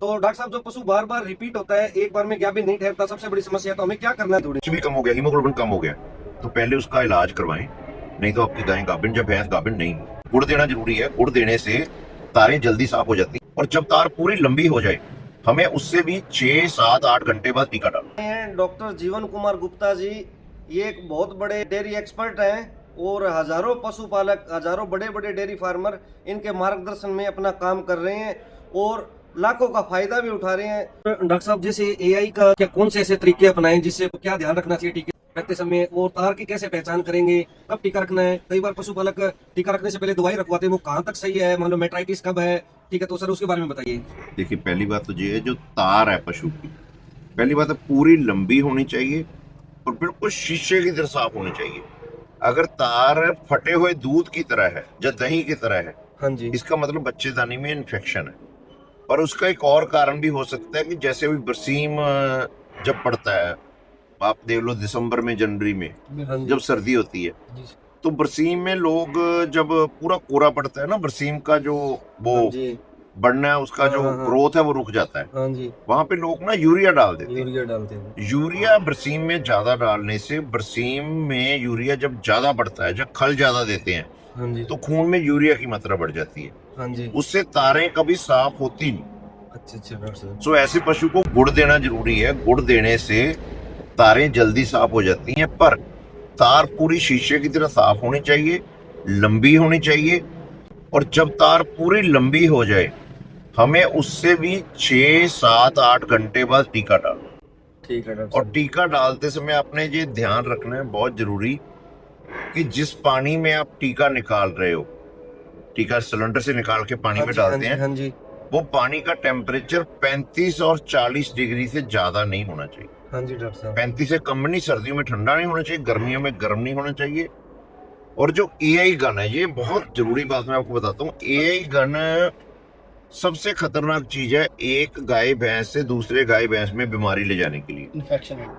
तो डॉक्टर साहब जो पशु बार बार रिपीट होता है, एक बार में गैप भी नहीं ठहरता, सबसे बड़ी समस्या है, तो हमें क्या करना है? थोड़ी भी कम हो गया, हीमोग्लोबिन कम हो गया, तो पहले उसका इलाज करवाएं, नहीं तो आपकी गाय गाभिन जब भैंस गाभिन नहीं। गुड़ देना जरूरी है, गुड़ देने से तारें जल्दी साफ हो जाती हैं। और जब तार पूरी लंबी हो जाए हमें उससे भी 6, 7, 8 घंटे बाद टीका डालना है। डॉक्टर जीवन कुमार गुप्ता जी, ये एक बहुत बड़े डेयरी एक्सपर्ट हैं और हजारों पशुपालक, हजारों बड़े बड़े डेयरी फार्मर इनके मार्गदर्शन में अपना काम कर रहे हैं और लाखों का फायदा भी उठा रहे हैं। डॉक्टर साहब, जैसे एआई का क्या कौन से ऐसे तरीके अपनाएं जिससे क्या ध्यान रखना चाहिए टीके रखते समय, और तार की कैसे पहचान करेंगे, कब टीका रखना है? कई बार पशुपालक टीका रखने से पहले दवाई रखवाते हैं, वो कहाँ तक सही है? मान लो मेट्राइटिस कब है, ठीक है, तो सर उसके बारे में बताइए। देखिए, पहली बात तो ये है, जो तार है पशु की, पहली बात है पूरी लंबी होनी चाहिए और बिल्कुल शीशे की तरह साफ होनी चाहिए। अगर तार फटे हुए दूध की तरह है या दही की तरह है, हाँ जी, इसका मतलब बच्चेदानी में इन्फेक्शन है। और उसका एक और कारण भी हो सकता है कि जैसे भी बरसीम जब पड़ता है, आप देख लो दिसंबर में, जनवरी में हाँ जी, जब सर्दी होती है, तो बरसीम में लोग जब पूरा कोरा पड़ता है ना, बरसीम का जो वो हाँ जी, बढ़ना है, उसका जो ग्रोथ है वो रुक जाता है। हाँ जी, वहां पे लोग ना यूरिया डाल देते हैं। यूरिया डालते हैं। यूरिया बरसीम में ज्यादा डालने से, बरसीम में यूरिया जब ज्यादा बढ़ता है, जब खल ज्यादा देते हैं, हाँ जी, तो खून में यूरिया की मात्रा बढ़ जाती है, हाँ जी, उससे तारें कभी साफ होती नहीं। अच्छा अच्छा डॉक्टर साहब। सो ऐसे पशु को गुड़ देना जरूरी है। गुड़ देने से तारें जल्दी साफ हो जाती हैं, पर तार पूरी शीशे की तरह साफ होनी चाहिए, लंबी होनी चाहिए। और जब तार पूरी लंबी हो जाए हमें उससे भी 6, 7, 8 घंटे बाद टीका डालना। ठीक है डॉक्टर और टीका डालते समय आपने ये ध्यान रखना है, बहुत जरूरी, कि जिस पानी में आप टीका निकाल रहे हो, टीका सिलेंडर से निकाल के पानी में डालते हैं, हाँ जी, वो पानी का टेम्परेचर 35 और 40 डिग्री से ज्यादा नहीं होना चाहिए। हाँ जी डॉक्टर साहब। 35 से कम नहीं, सर्दियों में ठंडा नहीं होना चाहिए, गर्मियों में गर्म नहीं होना चाहिए। और जो एआई गन है, ये बहुत जरूरी बात मैं आपको बताता हूँ। एआई गन सबसे खतरनाक चीज है एक गाय भैंस से दूसरे गाय भैंस में बीमारी ले जाने के लिए,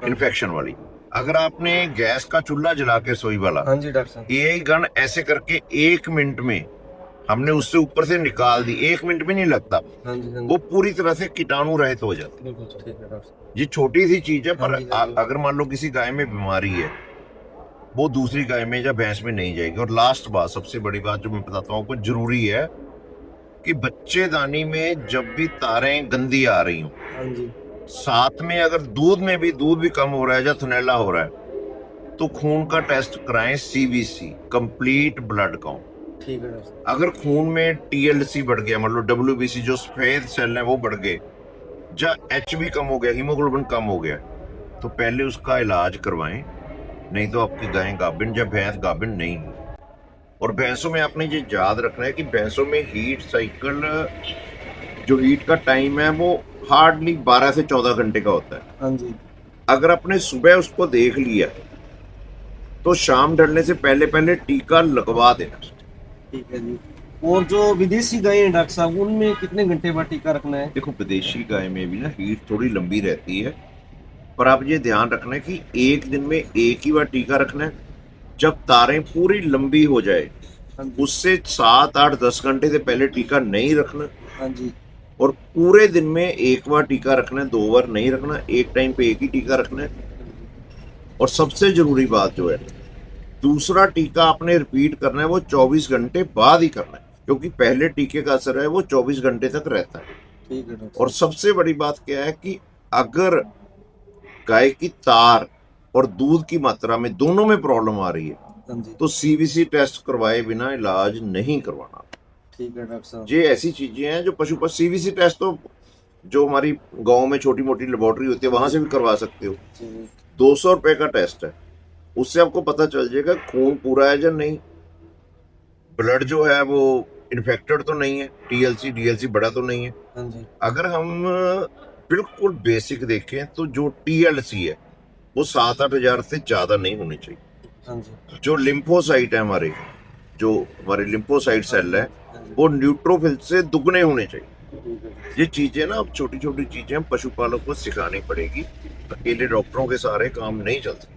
इन्फेक्शन वाली। अगर आपने गैस का चूल्हा जला के, रसोई वाला, हाँ जी डॉक्टर साहब। एआई गन ऐसे करके 1 मिनट में हमने उससे ऊपर से निकाल दी, 1 मिनट भी नहीं लगता, हाँ जी, हाँ जी, वो पूरी तरह से कीटाणु रहित हो जाती है। बिल्कुल ठीक है डॉक्टर साहब। ये छोटी सी चीज है, पर हाँ जी, हाँ जी। अगर मान लो किसी गाय में बीमारी है, वो दूसरी गाय में या भैंस में नहीं जाएगी। और लास्ट बात, सबसे बड़ी बात जो मैं बताता हूँ आपको, जरूरी है कि बच्चेदानी में जब भी तारें गंदी आ रही हो, हाँ जी, साथ में अगर दूध में भी दूध भी कम हो रहा है या थनैला हो रहा है, तो खून का टेस्ट कराएं, सीबीसी, कंप्लीट ब्लड काउंट। ठीक है डॉक्टर साहब। अगर खून में टीएलसी बढ़ गया, मतलब डब्ल्यूबीसी जो सफेद सेल है वो बढ़ गए, या एचबी कम हो गया, हीमोग्लोबिन कम हो गया, तो पहले उसका इलाज करवाएं, नहीं तो आपकी गाय गाभिन या भैंस गाभिन नहीं है। और भैंसों में आपने ये याद रखना है कि भैंसों में हीट साइकिल, जो हीट का टाइम है, वो हार्डली 12 से 14 घंटे का होता है। हाँ जी, अगर आपने सुबह उसको देख लिया तो शाम ढलने से पहले पहले टीका लगवा देना। ठीक है जी। और जो विदेशी गाय हैं डॉक्टर साहब, उनमें कितने घंटे बाद टीका रखना है? देखो, विदेशी गाय में भी ना हीट थोड़ी लंबी रहती है, पर आप ये ध्यान रखना है कि एक दिन में एक ही बार टीका रखना है। जब तारें पूरी लंबी हो जाए उससे 7, 8, 10 घंटे से पहले टीका नहीं रखना। हाँ जी, और पूरे दिन में एक बार टीका रखना है, 2 बार नहीं रखना, एक टाइम पे एक ही टीका रखना है। और सबसे जरूरी बात जो है, दूसरा टीका आपने रिपीट करना है वो 24 घंटे बाद ही करना है, क्योंकि पहले टीके का असर है वो 24 घंटे तक रहता है। ठीक है डॉक्टर। और सबसे बड़ी बात क्या है कि अगर गाय की तार और दूध की मात्रा में दोनों में प्रॉब्लम आ रही है, हाँ जी, तो सीबीसी टेस्ट करवाए बिना इलाज नहीं करवाना। ठीक है डॉक्टर साहब। ये ऐसी चीजें हैं जो पशु पर, सीबीसी टेस्ट तो जो हमारी गांव में छोटी मोटी लेबोरेटरी होती है वहां से भी करवा सकते हो। जी, 200 रुपए का टेस्ट है, उससे आपको पता चल जाएगा खून पूरा है या नहीं, ब्लड जो है वो इन्फेक्टेड तो नहीं है, टीएलसी डीएलसी बड़ा तो नहीं है। हाँ जी, अगर हम बिल्कुल बेसिक देखें तो जो टीएलसी है वो 7-8 हजार से ज्यादा नहीं होनी चाहिए। हाँ जी, जो लिम्फोसाइट है हमारे, जो हमारे लिम्फोसाइट सेल है, वो न्यूट्रोफिल से दुगने होने चाहिए। ठीक है। ये चीजें ना, अब छोटी छोटी चीजें पशुपालक को सिखानी पड़ेगी, अकेले डॉक्टरों के सारे काम नहीं चल सकते।